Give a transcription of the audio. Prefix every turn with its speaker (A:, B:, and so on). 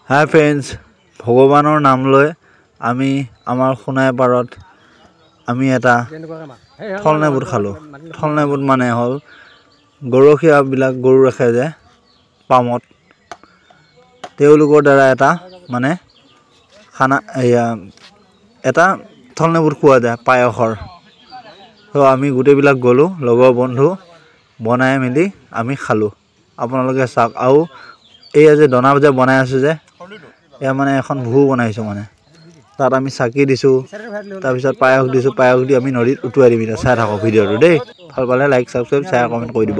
A: হাই friends, ভগৱানৰ নাম লৈ আমি আমাৰ সোণাই পাৰত আমি এটা থলনেবুট খালোঁ। থলনেবুট মানে হ'ল গৰখীয়াবিলাক গৰু ৰাখে যে পামত, তেওঁলোকৰ দ্বাৰা এটা মানে খানা এটা থলনেবুট খোৱা যায় পায়সৰ। তো আমি গোটেইবিলাক গ'লোঁ, লগৰ বন্ধু বনাই মেলি আমি খালোঁ। আপোনালোকে চাওক, আৰু এয়া যে দনা যে বনাই আছোঁ যে, এয়া মানে এখন ভোৰ বনাইছোঁ মানে, তাত আমি চাকি দিছোঁ, তাৰপিছত পায়স দিছোঁ, পায়স দি আমি নদীত উটুৱাই দিম। এতিয়া চাই থাকক ভিডিঅ'টো দেই, ভাল পালে লাইক, ছাবস্ক্ৰাইব, শ্বেয়াৰ, কমেণ্ট কৰি দিব।